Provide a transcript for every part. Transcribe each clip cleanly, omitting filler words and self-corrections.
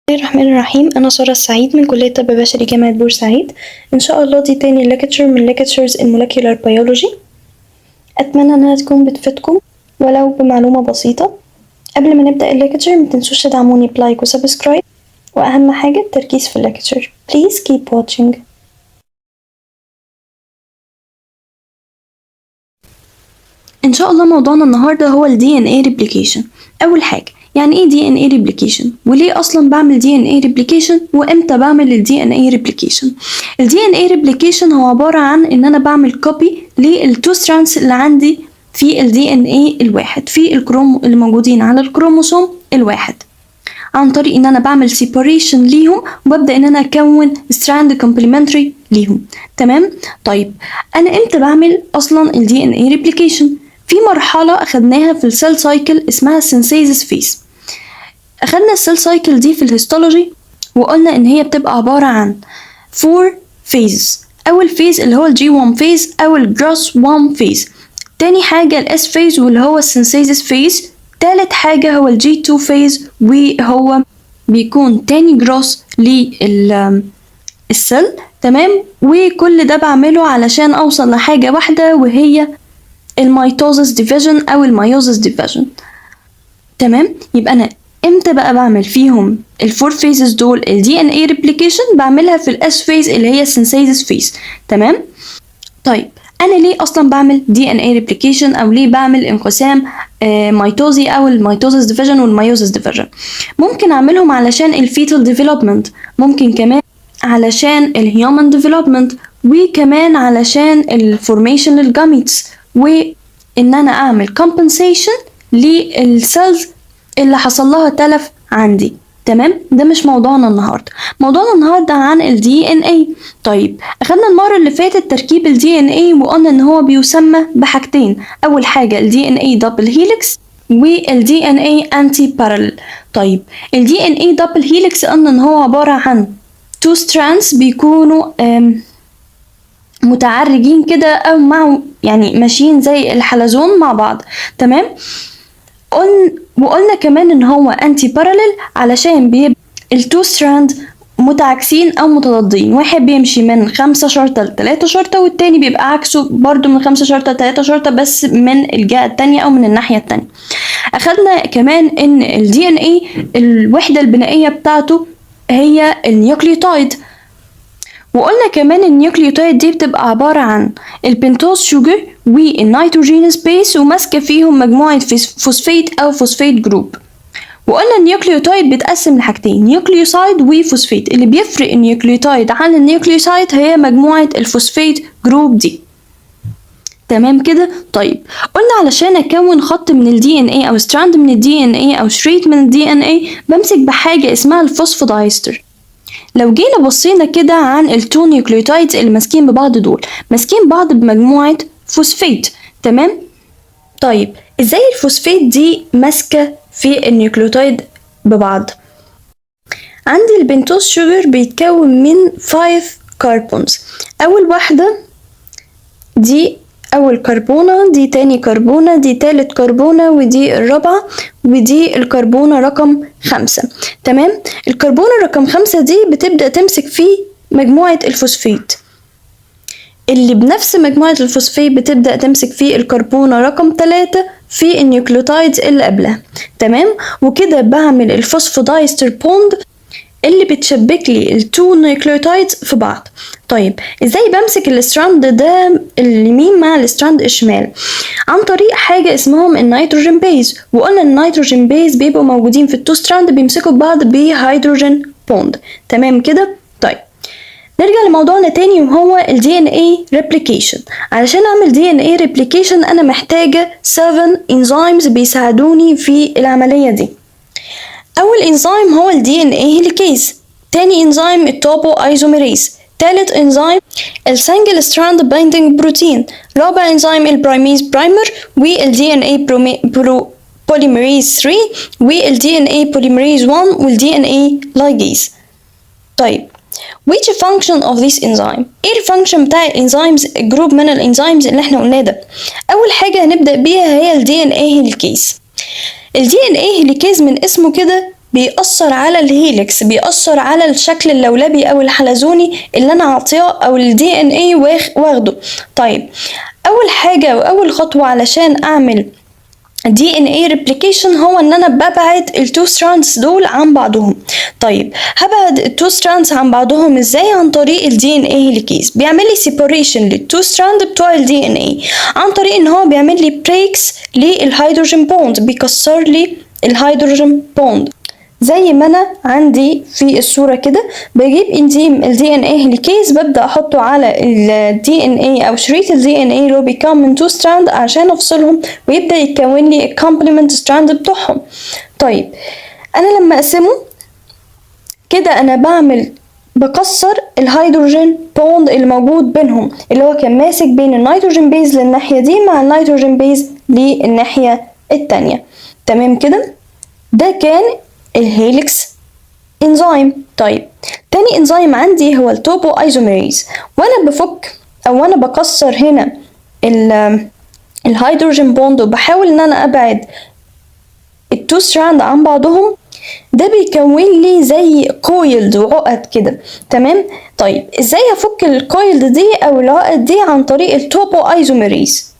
الله الرحمن الرحيم. أنا سارة السعيد من كلية طب بشري جامعة بورسعيد. إن شاء الله دي تاني ليكتشر من ليكتشرز المولكيولار بيولوجي. أتمنى إنها تكون بتفيدكم ولو بمعلومة بسيطة. قبل ما نبدأ الليكتشر متنسوش تدعموني بلايك وسبسكرايب، وأهم حاجة التركيز في الليكتشر. Please keep watching. إن شاء الله موضوعنا النهاردة هو ال DNA replication. أول حاجة، يعني إيه DNA replication؟ وليه أصلا بعمل DNA replication؟ وإمتى بعمل ال DNA replication؟ ال DNA replication هو عبارة عن إن أنا بعمل copy للتو strands اللي عندي في ال DNA الواحد، في اللي موجودين على الكروموسوم الواحد، عن طريق إن أنا بعمل separation ليهم وببدأ إن أنا أكون strand complementary ليهم. تمام؟ طيب أنا إمتى بعمل أصلا ال DNA replication؟ في مرحلة أخدناها في السيل سايكل اسمها synthesis phase. أخدنا السيل سايكل دي في الهيستولوجي وقلنا إن هي بتبقى عبارة عن 4 phases. أول phase اللي هو ال G1 phase أو ال Growth 1 phase. تاني حاجة ال S phase واللي هو synthesis phase. تالت حاجة هو ال G2 phase وهو بيكون تاني growth للسيل. تمام؟ وكل ده بعمله علشان أوصل لحاجة واحدة وهي الميتوزس ديفيجن او الميوزس ديفيجن. تمام؟ يبقى انا امتى بقى بعمل فيهم الفور فيزز دول ال DNA replication؟ بعملها في الاس فيز اللي هي synthesis phase. تمام؟ طيب انا ليه اصلا بعمل DNA replication او ليه بعمل انقسام ميتوزي او الميتوزس ديفيجن والميوزس ديفيجن؟ ممكن اعملهم علشان الفيتال ديفلوبمنت، ممكن كمان علشان الهيومن ديفلوبمنت، وكمان علشان الفورميشن للجاميتس، وإن أنا أعمل compensation للسيلز اللي حصل لها تلف عندي. تمام؟ ده مش موضوعنا النهاردة. موضوعنا النهاردة عن ال DNA. طيب أخدنا المرة اللي فاتت تركيب ال DNA وقلنا إن هو بيسمى بحاجتين. أول حاجة ال DNA double helix وال DNA anti-parallel. طيب ال DNA double helix قلنا إن هو عبارة عن 2 strands بيكونوا متعرجين كده او مع يعني ماشيين زي الحلزون مع بعض. تمام؟ وقلنا كمان ان هو انتي باراليل علشان بيبقى التو ستراند متعاكسين او متضادين، واحد بيمشي من 5 شرطة ل3 شرطة والتاني بيبقى عكسه برضو من 5 شرطة ل3 شرطة بس من الجهة التانية او من الناحية التانية. اخدنا كمان ان ال DNA الوحدة البنائية بتاعته هي النيوكليوتايد، وقلنا كمان النيوكليوتايد دي بتبقى عبارة عن البنتوز شوجر والنيتروجينوس بيس وماسكة فيهم مجموعة فوسفيت أو فوسفيت جروب. وقلنا النيوكليوتايد بيتقسم لحاجتين، نيوكليوسايد وفوسفيت. اللي بيفرق النيوكليوتايد عن النيوكليوسايد هي مجموعة الفوسفيت جروب دي. تمام كده؟ طيب قلنا علشان أكون خط من ال DNA أو ستراند من ال DNA أو شريط من ال DNA بمسك بحاجة اسمها الفوسفودايستر. لو جينا بصينا كده عن التو نيوكليوتايدز اللي ماسكين ببعض دول، ماسكين بعض بمجموعة فوسفيت. تمام؟ طيب ازاي الفوسفيت دي ماسكة في النيوكليوتايد ببعض؟ عندي البنتوز شوجر بيتكون من 5 كربونز. أول واحدة دي أول كربونة، دي تاني كربونة، دي تالت كربونة، ودي الرابعة، ودي الكربونة رقم 5. تمام؟ الكربونة رقم 5 دي بتبدأ تمسك في مجموعة الفوسفيت، اللي بنفس مجموعة الفوسفيت بتبدأ تمسك في الكربونة رقم 3 في النيوكليوتايدز اللي قبلها. تمام؟ وكده بعمل الفوسفودايستر بوند اللي بتشبك لي التو نيوكليوتايدز في بعض. طيب ازاي بمسك الستراند ده اليمين مع الستراند الشمال؟ عن طريق حاجه اسمهم النيتروجين بيز. وقلنا النيتروجين بيز بيبقوا موجودين في التو ستراند بيمسكوا ببعض بهيدروجين بوند. تمام كده؟ طيب نرجع لموضوعنا تاني وهو ال DNA replication. علشان اعمل DNA replication انا محتاجه 7 enzymes بيساعدوني في العمليه دي. أول إنزيم هو ال DNA هيليكيز، تاني إنزيم التوبو ايزوميريز، تالت إنزيم السنجل ستراند بايندينج بروتين، رابع إنزيم البرايميز برايمر وال DNA بوليميريز 3 وال DNA بوليميريز 1 وال DNA لايجيز. طيب which function of this enzyme؟ ايه الفانكشن بتاع الانزيمز الجروب من الانزيمز اللي احنا قلناه ده؟ أول حاجة هنبدأ بيها هي ال DNA هيليكيز. ال DNA هيليكيز من اسمه كده بيأثر على الهيلكس، بيأثر على الشكل اللولبي او الحلزوني اللي انا عطياه او الدي ان اي واخده. طيب اول حاجة واول خطوة علشان اعمل دي ان اي ريبليكيشن هو ان انا ببعد التو ستراندز دول عن بعضهم. طيب هبعد التو ستراندز عن بعضهم ازاي؟ عن طريق الدي ان اي هيليكيز. بيعمل لي سيباريشن للتو ستراند بتوع الدي ان اي عن طريق ان هو بيعمل لي بريكس للهيدروجين بوند، بيكسر لي الهيدروجين بوند زي ما انا عندي في الصورة كده. بجيب انزيم الدي ان اي هيليكيز، ببدأ احطه على الدي ان اي او شريط الدي ان اي اللي هو بيكون من تو ستراند عشان افصلهم ويبدأ يكون لي الكومبلمنت ستراند بتوعهم. طيب انا لما اقسمه كده انا بكسر الهيدروجين بوند اللي موجود بينهم، اللي هو كان ماسك بين النيتروجين بيز للناحية دي مع النيتروجين بيز للناحية التانية. تمام كده؟ ده كان الهيليكس انزيم. طيب تاني انزيم عندي هو التوبو ايزوميريز. وانا بفك او وانا بكسر هنا الهيدروجين بوند وبحاول ان انا ابعد التو ستراند عن بعضهم، ده بيكون لي زي كويلد وعقد كده. تمام. طيب ازاي افك الكويلد دي او العقد دي؟ عن طريق التوبو ايزوميريز،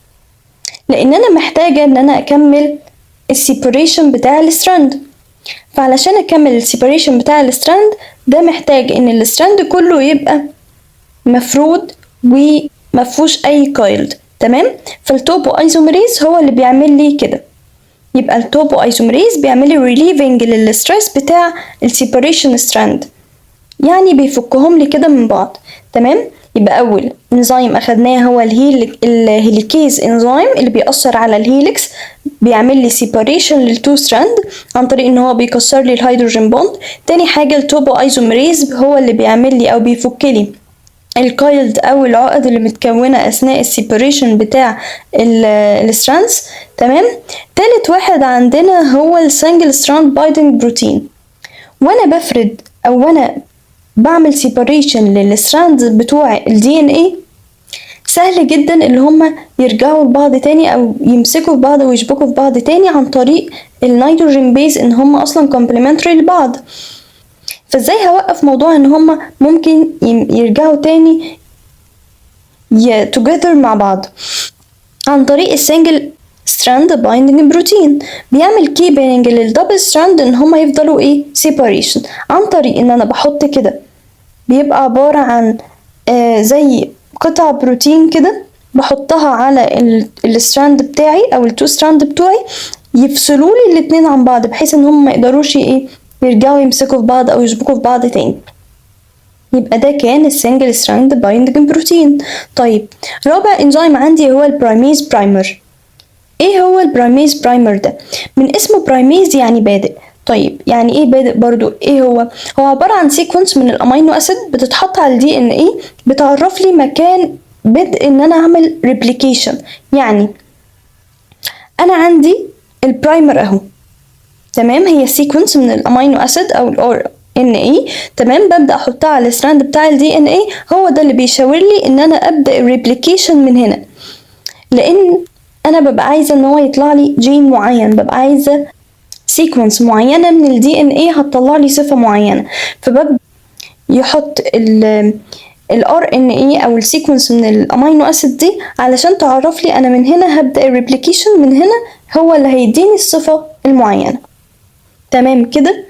لان انا محتاجه ان انا اكمل السيبريشن بتاع الستراند. فعلشان اكمل السيبريشن بتاع الستراند ده محتاج ان الستراند كله يبقى مفرود ومفهوش اي كويلد. تمام. فالتوبو ايزوميريز هو اللي بيعمل لي كده. يبقى التوبو ايزوميريز بيعمل لي ريليفنج للستريس بتاع السيبريشن ستراند، يعني بيفكهم لي كده من بعض. تمام. يبقى اول انزيم اخدناه هو الهيليكيز انزيم اللي بيأثر على الهيليكس، بيعمل لي سيباريشن للتو ستراند عن طريق ان هو بيكسر لي الهيدروجين بوند. تاني حاجه التوبو ايزوميريز هو اللي بيعمل لي او بيفك لي الكايلد او العقد اللي متكونه اثناء السيباريشن بتاع الستراندز. تمام. تالت واحد عندنا هو السنجل ستراند بايندينج بروتين. وانا بفرد او وانا بعمل سيباريشن للستراندز بتوع الدي ان اي سهل جدا اللي هما يرجعوا لبعض تاني او يمسكوا في بعض ويشبكوا في بعض تاني عن طريق النيتروجين بيز ان هما اصلا كومبلمنتري لبعض. فازاي هوقف موضوع ان هما ممكن يرجعوا تاني together مع بعض؟ عن طريق السنجل ستراند بايندينج بروتين. بيعمل كيبنج للدبل ستراند ان هما يفضلوا ايه سيباريشن عن طريق ان انا بحط كده، بيبقى عبارة عن زي قطع بروتين كده بحطها على الستراند بتاعي او التو ستراند بتوعي، يفصلوا لي الاتنين عن بعض بحيث ان هم ما يقدروش ايه يرجعوا يمسكوا في بعض او يشبكوا في بعض تاني. يبقى ده كان السنجل ستراند بايندينج بروتين. طيب رابع انزيم عندي هو البرايميز برايمر. ايه هو البرايميز برايمر ده؟ من اسمه برايميز يعني بادئ. طيب يعني ايه بادئ برضو؟ ايه هو عبارة عن سيكونس من الامينو اسيد بتتحط على الدي ان اي بتعرف لي مكان بدء ان انا اعمل ريبليكيشن. يعني انا عندي البرايمر اهو. تمام. هي سيكونس من الامينو اسيد او الار ان اي. تمام. ببدا احطها على الستراند بتاع الدي ان اي، هو ده اللي بيشاور لي ان انا ابدا الريبليكيشن من هنا، لان انا ببقى عايزه ان هو يطلع لي جين معين، ببقى عايزه سيكونس معينه من الدي ان اي هتطلع لي صفه معينه. فببدا يحط الار ان اي او السيكونس من الامينو اسيد دي علشان تعرف لي انا من هنا هبدا الريبليكيشن، من هنا هو اللي هيديني الصفه المعينه. تمام كده.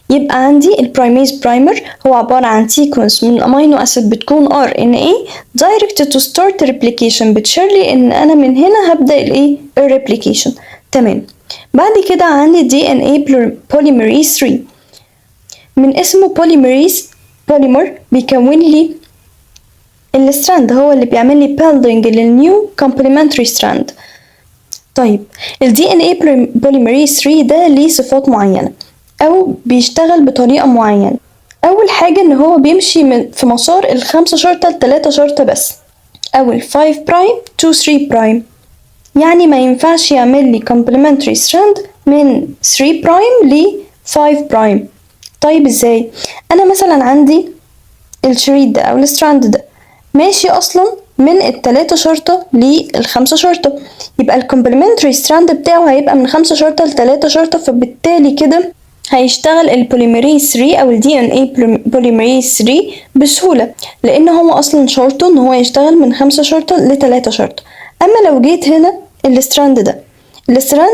يبقى عندي البرايميز برايمر هو عبارة عن سيكونس من الامينو اسيد بتكون RNA directed to start replication، بتشير لي ان انا من هنا هبدأ الايه الريبليكيشن. تمام. بعد كده عندي DNA polymerase 3. من اسمه بوليمر بيكون لي الستراند، هو اللي بيعمل لي building للنيو complementary strand. طيب ال DNA polymerase 3 ده ليه صفات معينة او بيشتغل بطريقة معينة. اول حاجة ان هو بيمشي في مسار 5 شرطة ل 3 شرطة بس، او 5 برايم to 3 برايم، يعني ما ينفعش يعمل لي complementary strand من 3 برايم ل 5 برايم. طيب ازاي؟ انا مثلا عندي الشريط ده او الستراند ده ماشي اصلا من 3 شرطة ل5 شرطة، يبقى الكومبلمنتري ستراند بتاعه هيبقى من 5 شرطة ل 3 شرطة، فبالتالي كده هيشتغل البوليميريز 3 او الدي ان اي بوليميريز 3 بسهولة، لان هو اصلا شرطه ان هو يشتغل من 5 شرطة ل3 شرطة. اما لو جيت هنا الستراند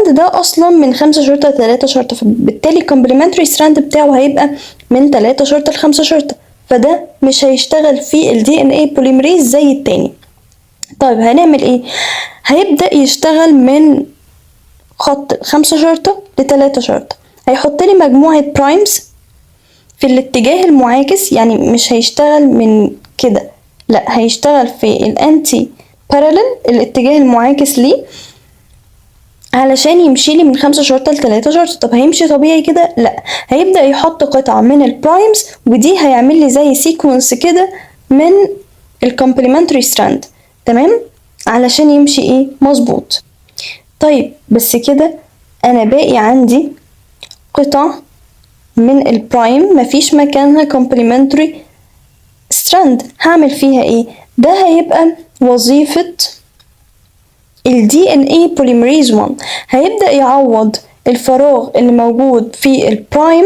ده اصلا من 5 شرطة ل3 شرطة، فبالتالي الكومبلمنتري ستراند بتاعه هيبقى من 3 شرطة ل5 شرطة، فده مش هيشتغل في الدي ان اي بوليميريز زي التاني. طيب هنعمل ايه؟ هيبدأ يشتغل من خط 5 شرطة ل3 شرطة، هيحط لي مجموعة برايمز في الاتجاه المعاكس، يعني مش هيشتغل من كده، لا هيشتغل في الانتي بارالل الاتجاه المعاكس ليه علشان يمشي لي من 5 شرطة ل3 شرطة. طب هيمشي طبيعي كده؟ لا، هيبدأ يحط قطعة من البرايمز، ودي هيعمل لي زي سيكونس كده من الكومبلمنتري ستراند، تمام، علشان يمشي ايه مظبوط. طيب بس كده انا باقي عندي قطع من البرايم مفيش مكانها complementary strand، هعمل فيها ايه؟ ده هيبقى وظيفة ال DNA polymerase 1، هيبدأ يعوض الفراغ اللي موجود في البرايم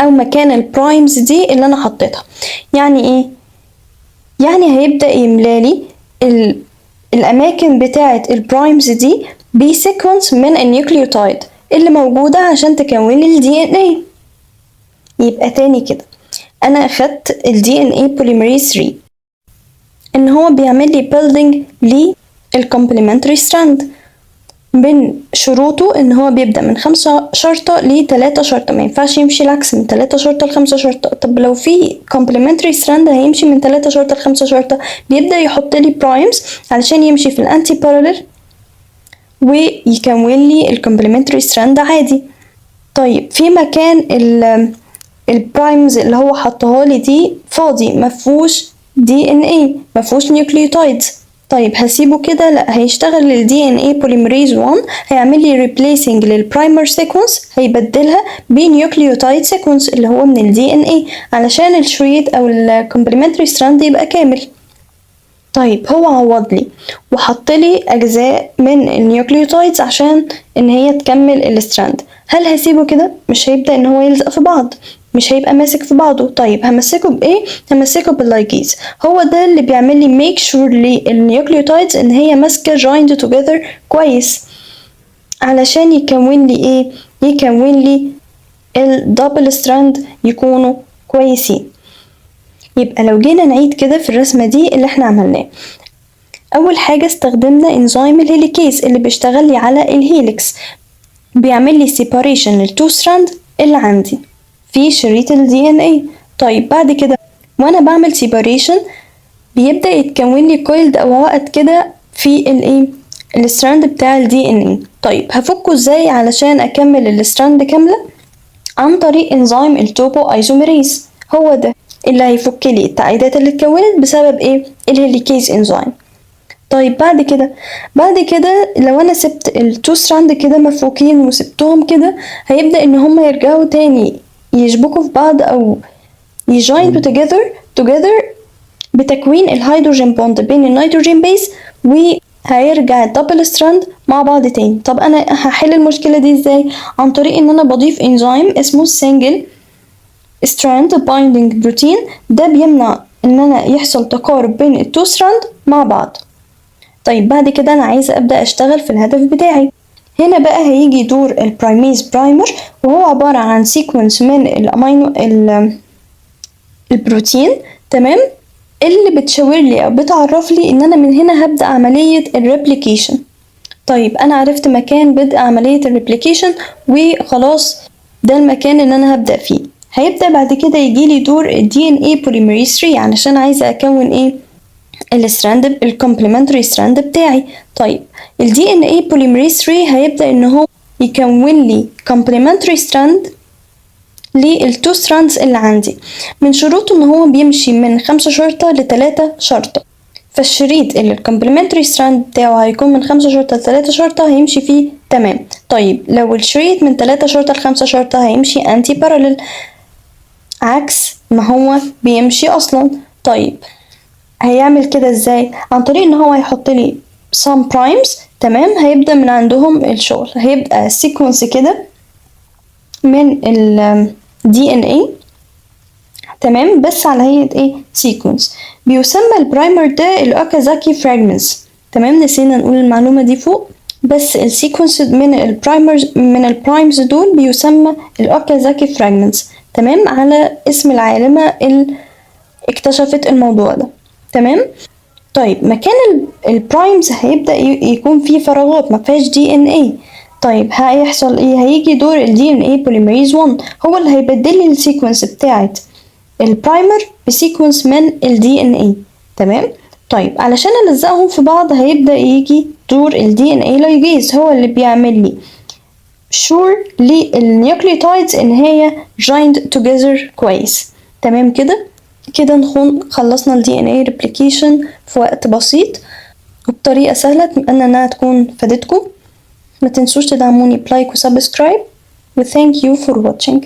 او مكان البرايمز دي اللي انا حطيتها. يعني ايه؟ يعني هيبدأ يملالي الاماكن بتاعة البرايمز دي بسيكونس من النيوكليوتايد اللي موجودة عشان تكون لي ال DNA. يبقى تاني كده انا اخدت ال DNA polymerase 3 ان هو بيعمل لي building للcomplementary strand، من شروطه ان هو بيبدأ من 5 شرطة ل3 شرطة، ما ينفعش يمشي العكس من 3 شرطة ل5 شرطة. طب لو في complementary strand هيمشي من 3 شرطة ل5 شرطة، بيبدأ يحط لي برايمز علشان يمشي في الانتي بارالل ويكون لي الكومبلمنتري ستراند عادي. طيب في مكان البرايمز اللي هو حطها لي دي فاضي، مفهوش دي ان اي، مفهوش نيوكليوتايدز. طيب هسيبه كده؟ لا، هيشتغل ال DNA polymerase 1، هيعمل لي replacing للبرايمر سيكونس، هيبدلها بنيوكليوتايد سيكونس اللي هو من ال DNA علشان الشريط او الكومبلمنتري ستراند يبقى كامل. طيب هو عوض لي وحط لي اجزاء من النيوكليوتايدز عشان ان هي تكمل الستراند، هل هسيبه كده؟ مش هيبدأ ان هو يلزق في بعض، مش هيبقى ماسك في بعضه. طيب همسكه بايه؟ همسكه باللايجيز، هو ده اللي بيعمل لي ميك شور للنيوكليوتايدز ان هي ماسكه joined together كويس، علشان يكون لي ايه؟ يكون لي الدبل ستراند يكونوا كويسين. يبقى لو جينا نعيد كده في الرسمة دي اللي احنا عملناه، أول حاجة استخدمنا انزيم الهيليكيز اللي بيشتغل لي على الهيليكس، بيعمل لي separation للتو ستراند اللي عندي في شريط ال DNA. طيب بعد كده وانا بعمل separation بيبدأ يتكون لي coiled أو عقد كده في الايه الستراند بتاع ال DNA. طيب هفكه ازاي علشان اكمل الستراند كاملة؟ عن طريق انزيم التوبو ايزوميريز، هو ده اللي هيفك لي التعقيدات اللي اتكونت بسبب ايه؟ الهيليكيز انزيم. طيب بعد كده لو انا سبت التو ستراند كده مفكوكين وسبتهم كده، هيبدأ ان هما يرجعوا تاني يشبكوا في بعض او يجوينتوا together بتكوين الهيدروجين بوند بين النيتروجين بيس، وهيرجع الدبل ستراند مع بعض تاني. طب انا هحل المشكلة دي ازاي؟ عن طريق ان انا بضيف انزيم اسمه سنجل ستراند بايندينج بروتين، ده بيمنع ان انا يحصل تقارب بين التو ستراند مع بعض. طيب بعد كده انا عايزه ابدا اشتغل في الهدف بتاعي. هنا بقى هيجي دور البرايميز برايمر، وهو عباره عن سيكونس من الامينو البروتين، تمام، اللي بتشاور لي او بتعرف لي ان انا من هنا هبدا عمليه الريبليكيشن. طيب انا عرفت مكان بدء عمليه الريبليكيشن وخلاص، ده المكان اللي انا هبدا فيه. هيبدا بعد كده يجي لي دور الدي ان اي بوليميريز 3 علشان عايزه اكون ايه؟ الستراند الكومبلمنتري ستراند بتاعي. طيب ال DNA polymerase 3 هيبدأ ان هو يكون لي complementary strand للتو ستراندز اللي عندي، من شروطه ان هو بيمشي من 5 شرطة ل3 شرطة، فالشريط اللي الكومبلمنتري ستراند بتاعه هيكون من 5 شرطة ل3 شرطة هيمشي فيه تمام. طيب لو الشريط من 3 شرطة ل5 شرطة هيمشي انتي بارالل عكس ما هو بيمشي اصلا. طيب هيعمل كده ازاي؟ عن طريق ان هو هيحط لي some primes، تمام، هيبدأ من عندهم الشغل، هيبقى سيكونس كده من ال DNA، تمام، بس على هيئة ايه؟ سيكونس. بيسمى البرايمر ده الاوكازاكي فراجمنتس، تمام، نسينا نقول المعلومة دي فوق. بس السيكونس من البرايمز دول بيسمى الاوكازاكي فراجمنتس، تمام، على اسم العالمة اللي اكتشفت الموضوع ده، تمام. طيب مكان البرايمز هيبدأ يكون فيه فراغات ما فيهاش دي ان ايه. طيب هيحصل ايه؟ هيجي دور الدي ان ايه بوليمريز 1 هو اللي هيبدل لي السيكونس بتاعت البرايمر بسيكونس من الدي ان ايه، تمام. طيب علشان الزقهم في بعض هيبدأ يجي دور الدي ان ايه لايجيز هو اللي بيعمل لي شور للنيوكليوتايدز ان هي joined together كويس، تمام كده. كده نكون خلصنا ال DNA replication في وقت بسيط وبطريقة سهلة. أتمنى إنها تكون فادتكم. ما تنسوش تدعموني بلايك وسبسكرايب و thank you for watching.